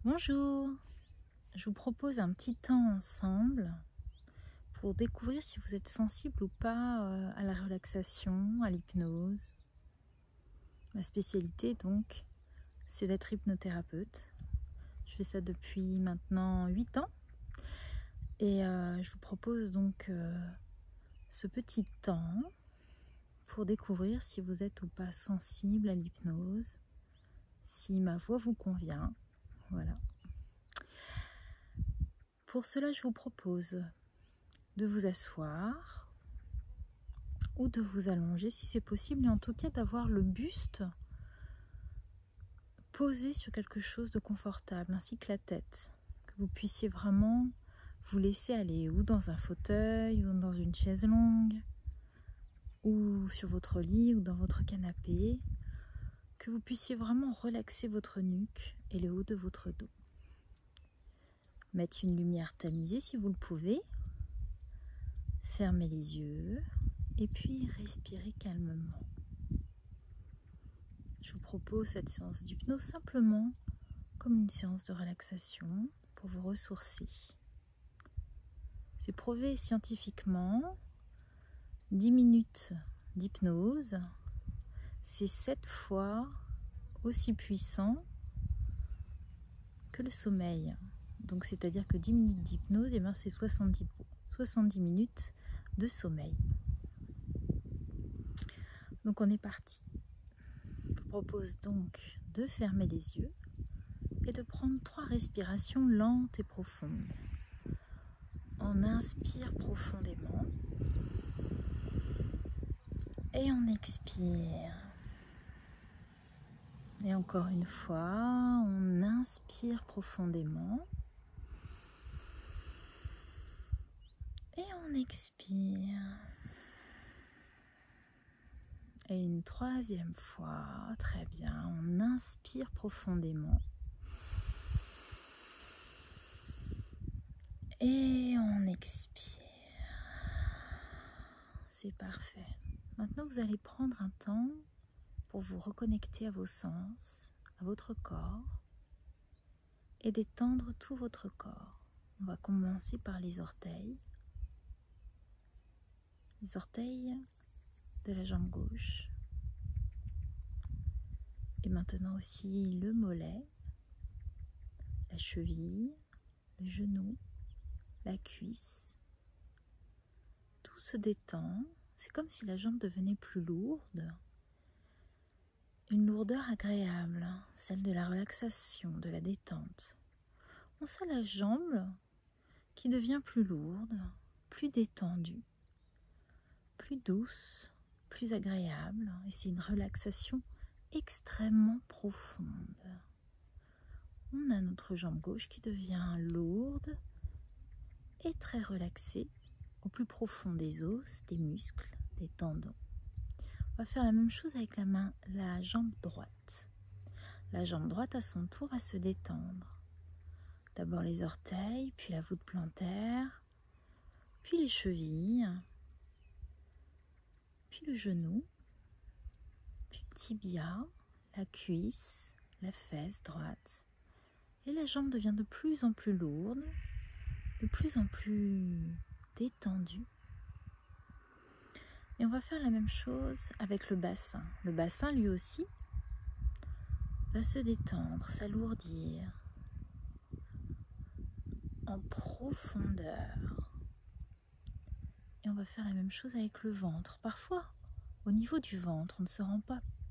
Bonjour, je vous propose un petit temps ensemble pour découvrir si vous êtes sensible ou pas à la relaxation, à l'hypnose. Ma spécialité donc, c'est d'être hypnothérapeute. Je fais ça depuis maintenant 8 ans et je vous propose donc ce petit temps pour découvrir si vous êtes ou pas sensible à l'hypnose, si ma voix vous convient. Voilà. Pour cela, je vous propose de vous asseoir ou de vous allonger si c'est possible, et en tout cas d'avoir le buste posé sur quelque chose de confortable, ainsi que la tête, que vous puissiez vraiment vous laisser aller, ou dans un fauteuil, ou dans une chaise longue, ou sur votre lit, ou dans votre canapé, que vous puissiez vraiment relaxer votre nuque et le haut de votre dos. Mettre une lumière tamisée si vous le pouvez, fermez les yeux, et puis respirez calmement. Je vous propose cette séance d'hypnose simplement comme une séance de relaxation pour vous ressourcer. C'est prouvé scientifiquement, 10 minutes d'hypnose, c'est 7 fois aussi puissant que le sommeil. Donc c'est-à-dire que 10 minutes d'hypnose, c'est 70 minutes de sommeil. Donc on est parti. Je vous propose donc de fermer les yeux et de prendre 3 respirations lentes et profondes. On inspire profondément et on expire. Et encore une fois, on inspire profondément et on expire. Et une 3e fois, très bien, on inspire profondément et on expire. C'est parfait. Maintenant, vous allez prendre un temps pour vous reconnecter à vos sens, à votre corps, et détendre tout votre corps. On va commencer par les orteils de la jambe gauche, et maintenant aussi le mollet, la cheville, le genou, la cuisse. Tout se détend, c'est comme si la jambe devenait plus lourde, une lourdeur agréable, celle de la relaxation, de la détente. On sent la jambe qui devient plus lourde, plus détendue, plus douce, plus agréable, et c'est une relaxation extrêmement profonde. On a notre jambe gauche qui devient lourde et très relaxée au plus profond des os, des muscles, des tendons. On va faire la même chose avec la jambe droite. La jambe droite à son tour va se détendre. D'abord les orteils, puis la voûte plantaire, puis les chevilles, puis le genou, puis le tibia, la cuisse, la fesse droite. Et la jambe devient de plus en plus lourde, de plus en plus détendue. Et on va faire la même chose avec le bassin. Le bassin, lui aussi, va se détendre, s'alourdir en profondeur. Et on va faire la même chose avec le ventre. Parfois, au niveau du ventre, on ne se rend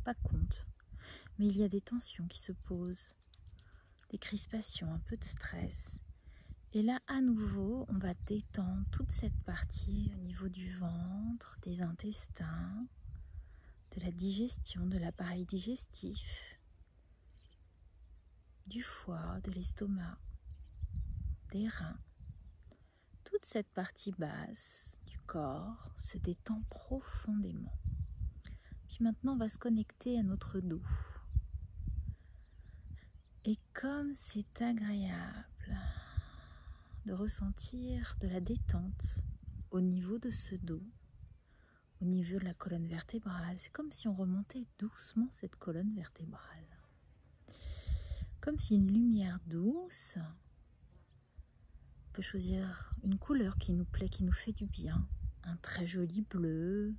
pas compte, mais il y a des tensions qui se posent, des crispations, un peu de stress. Et là, à nouveau, on va détendre toute cette partie au niveau du ventre, des intestins, de la digestion, de l'appareil digestif, du foie, de l'estomac, des reins. Toute cette partie basse du corps se détend profondément. Puis maintenant, on va se connecter à notre dos. Et comme c'est agréable de ressentir de la détente au niveau de ce dos, au niveau de la colonne vertébrale, c'est comme si on remontait doucement cette colonne vertébrale. Comme si une lumière douce, on peut choisir une couleur qui nous plaît, qui nous fait du bien. Un très joli bleu,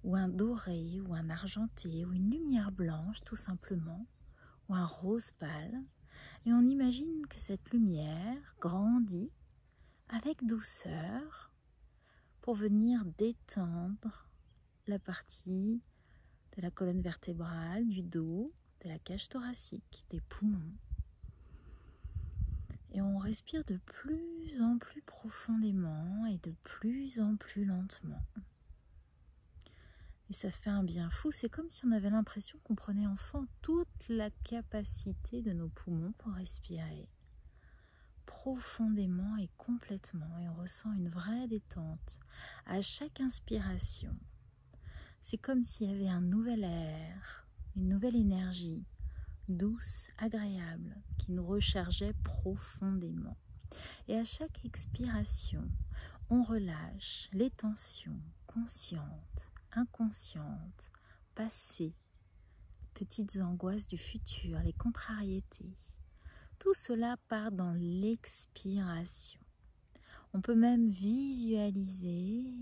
ou un doré, ou un argenté, ou une lumière blanche tout simplement, ou un rose pâle. Et on imagine que cette lumière grandit avec douceur pour venir détendre la partie de la colonne vertébrale, du dos, de la cage thoracique, des poumons. Et on respire de plus en plus profondément et de plus en plus lentement. Et ça fait un bien fou, c'est comme si on avait l'impression qu'on prenait enfant toute la capacité de nos poumons pour respirer profondément et complètement. Et on ressent une vraie détente à chaque inspiration. C'est comme s'il y avait un nouvel air, une nouvelle énergie, douce, agréable, qui nous rechargeait profondément. Et à chaque expiration, on relâche les tensions conscientes, inconscientes, passées, petites angoisses du futur, les contrariétés. Tout cela part dans l'expiration. On peut même visualiser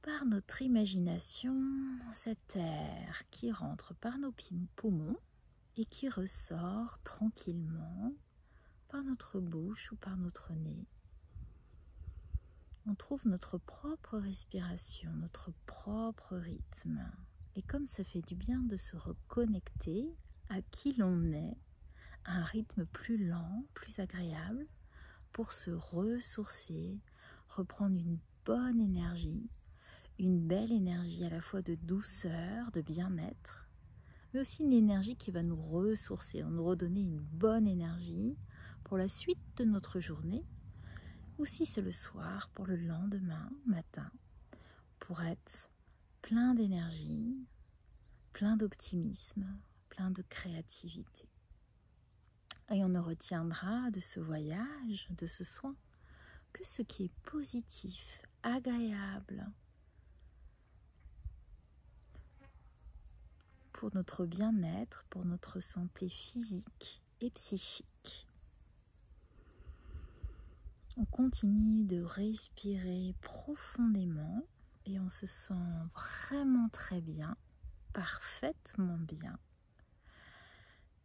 par notre imagination cet air qui rentre par nos poumons et qui ressort tranquillement par notre bouche ou par notre nez. On trouve notre propre respiration, notre propre rythme. Et comme ça fait du bien de se reconnecter à qui l'on est, à un rythme plus lent, plus agréable, pour se ressourcer, reprendre une bonne énergie, une belle énergie à la fois de douceur, de bien-être, mais aussi une énergie qui va nous ressourcer, nous redonner une bonne énergie pour la suite de notre journée, ou si c'est le soir, pour le lendemain matin, pour être plein d'énergie, plein d'optimisme, plein de créativité. Et on ne retiendra de ce voyage, de ce soin, que ce qui est positif, agréable, pour notre bien-être, pour notre santé physique et psychique. On continue de respirer profondément et on se sent vraiment très bien, parfaitement bien.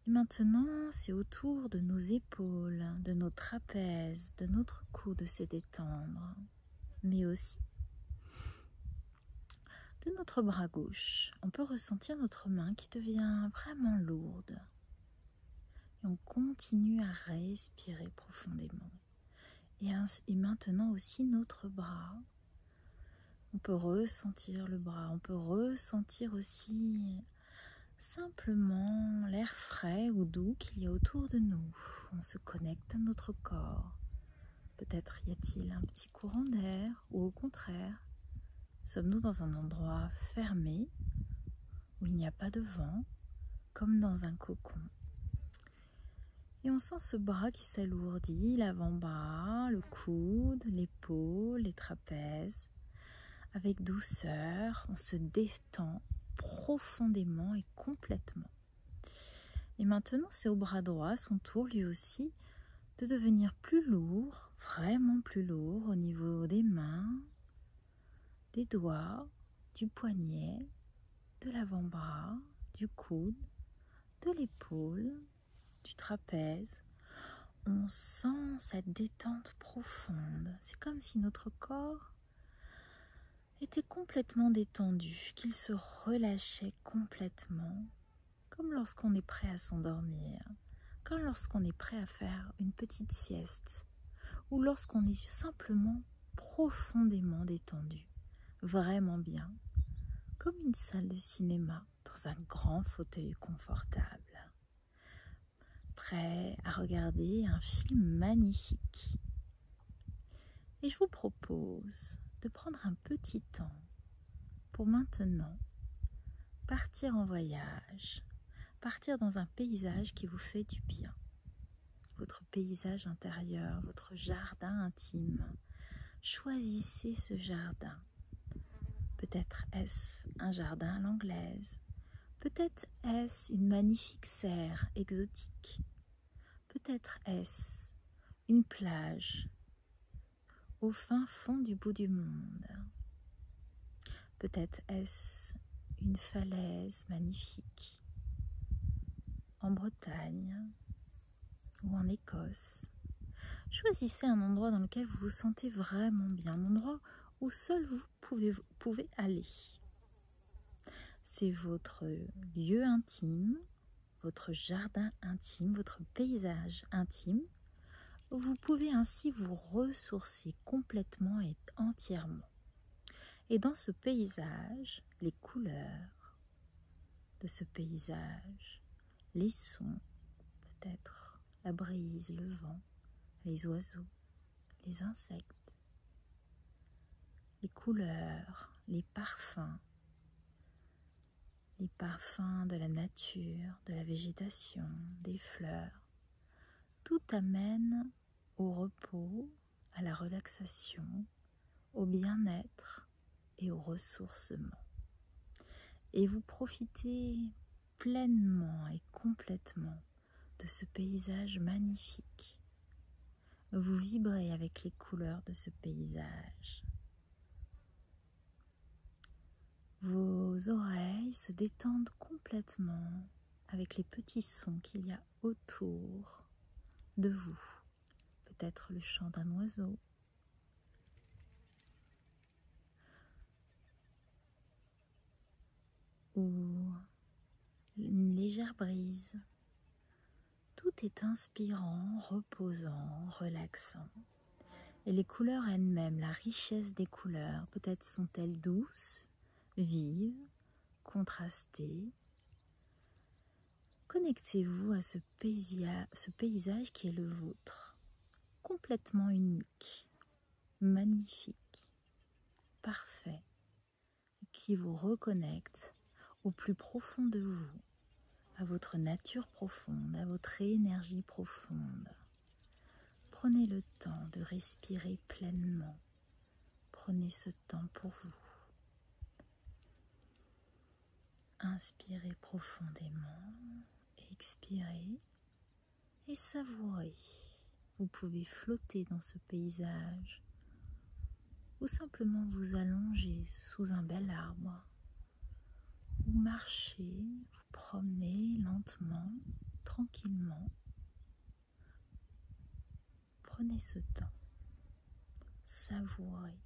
Et maintenant, c'est autour de nos épaules, de nos trapèzes, de notre cou de se détendre, mais aussi de notre bras gauche. On peut ressentir notre main qui devient vraiment lourde. Et on continue à respirer profondément. Et maintenant aussi notre bras. On peut ressentir le bras, on peut ressentir aussi simplement l'air frais ou doux qu'il y a autour de nous. On se connecte à notre corps. Peut-être y a-t-il un petit courant d'air ou au contraire, sommes-nous dans un endroit fermé où il n'y a pas de vent, comme dans un cocon. Et on sent ce bras qui s'alourdit, l'avant-bras, le coude, l'épaule, les trapèzes. Avec douceur, on se détend profondément et complètement. Et maintenant, c'est au bras droit, son tour lui aussi, de devenir plus lourd, vraiment plus lourd au niveau des mains, des doigts, du poignet, de l'avant-bras, du coude, de l'épaule, du trapèze. On sent cette détente profonde. C'est comme si notre corps était complètement détendu, qu'il se relâchait complètement, comme lorsqu'on est prêt à s'endormir, comme lorsqu'on est prêt à faire une petite sieste, ou lorsqu'on est simplement profondément détendu, vraiment bien, comme une salle de cinéma dans un grand fauteuil confortable. Prêt à regarder un film magnifique. Et je vous propose de prendre un petit temps pour maintenant partir en voyage, partir dans un paysage qui vous fait du bien. Votre paysage intérieur, votre jardin intime. Choisissez ce jardin. Peut-être est-ce un jardin à l'anglaise, Peut-être est-ce une magnifique serre exotique. Peut-être est-ce une plage au fin fond du bout du monde. Peut-être est-ce une falaise magnifique en Bretagne ou en Écosse. Choisissez un endroit dans lequel vous vous sentez vraiment bien, un endroit où seul vous pouvez aller. C'est votre lieu intime, votre jardin intime, votre paysage intime. Vous pouvez ainsi vous ressourcer complètement et entièrement. Et dans ce paysage, les couleurs de ce paysage, les sons, peut-être la brise, le vent, les oiseaux, les insectes, les couleurs, les parfums de la nature, de la végétation, des fleurs, tout amène au repos, à la relaxation, au bien-être et au ressourcement. Et vous profitez pleinement et complètement de ce paysage magnifique. Vous vibrez avec les couleurs de ce paysage. Vos oreilles se détendent complètement avec les petits sons qu'il y a autour de vous. Peut-être le chant d'un oiseau, ou une légère brise. Tout est inspirant, reposant, relaxant. Et les couleurs elles-mêmes, la richesse des couleurs, peut-être sont-elles douces, vives, contrastées. Connectez-vous à ce paysage qui est le vôtre, complètement unique, magnifique, parfait, qui vous reconnecte au plus profond de vous, à votre nature profonde, à votre énergie profonde. Prenez le temps de respirer pleinement. Prenez ce temps pour vous. Inspirez profondément, expirez et savourez. Vous pouvez flotter dans ce paysage ou simplement vous allonger sous un bel arbre ou marcher, vous promener lentement, tranquillement. Prenez ce temps, savourez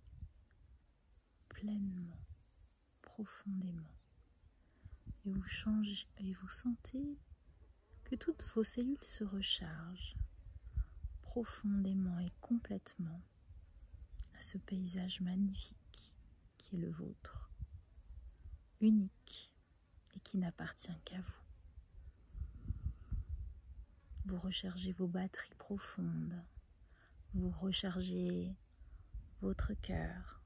pleinement, profondément. Et vous sentez que toutes vos cellules se rechargent profondément et complètement à ce paysage magnifique qui est le vôtre, unique et qui n'appartient qu'à vous. Vous rechargez vos batteries profondes, vous rechargez votre cœur,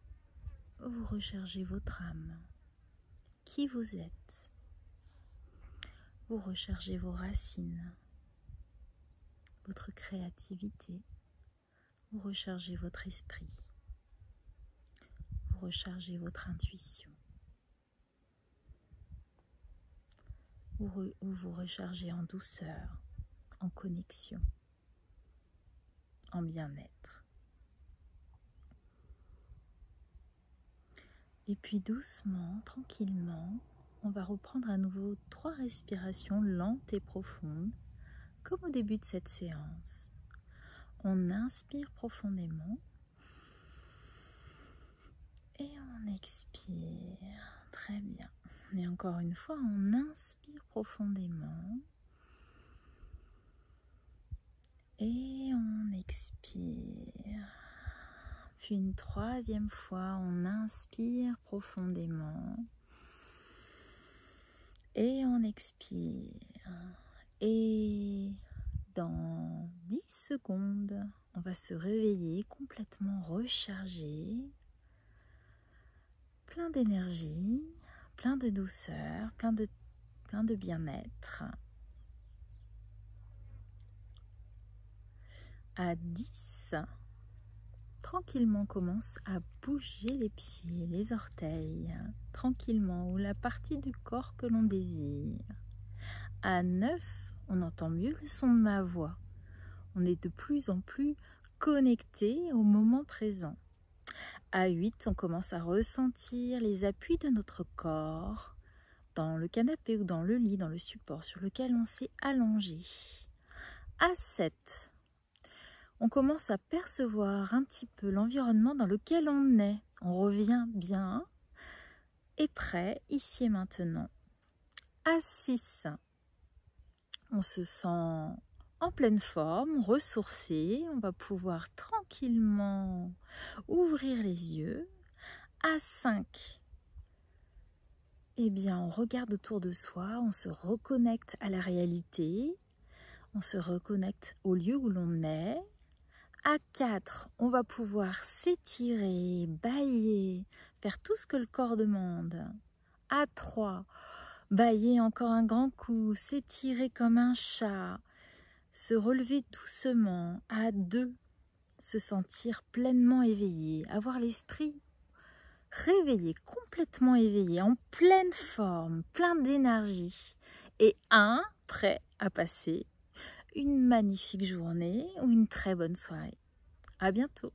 vous rechargez votre âme, qui vous êtes. Vous rechargez vos racines, votre créativité, vous rechargez votre esprit, vous rechargez votre intuition, vous rechargez en douceur, en connexion, en bien-être. Et puis doucement, tranquillement, on va reprendre à nouveau 3 respirations lentes et profondes, comme au début de cette séance. On inspire profondément et on expire. Très bien. Et encore une fois, on inspire profondément et on expire. Puis une 3e fois, on inspire profondément et on expire. Et dans 10 secondes, on va se réveiller complètement rechargé, plein d'énergie, plein de douceur, plein de bien-être. À 10, tranquillement, on commence à bouger les pieds, les orteils, tranquillement, ou la partie du corps que l'on désire. À 9, on entend mieux le son de ma voix. On est de plus en plus connecté au moment présent. À 8, on commence à ressentir les appuis de notre corps dans le canapé ou dans le lit, dans le support sur lequel on s'est allongé. À 7, on commence à percevoir un petit peu l'environnement dans lequel on est. On revient bien et prêt ici et maintenant. À 6, on se sent en pleine forme, ressourcé. On va pouvoir tranquillement ouvrir les yeux. À 5, eh bien, on regarde autour de soi, on se reconnecte à la réalité, on se reconnecte au lieu où l'on est. À 4, on va pouvoir s'étirer, bâiller, faire tout ce que le corps demande. À 3, bâiller encore un grand coup, s'étirer comme un chat, se relever doucement. À 2, se sentir pleinement éveillé, avoir l'esprit réveillé, complètement éveillé, en pleine forme, plein d'énergie. Et 1, prêt à passer une magnifique journée ou une très bonne soirée. À bientôt.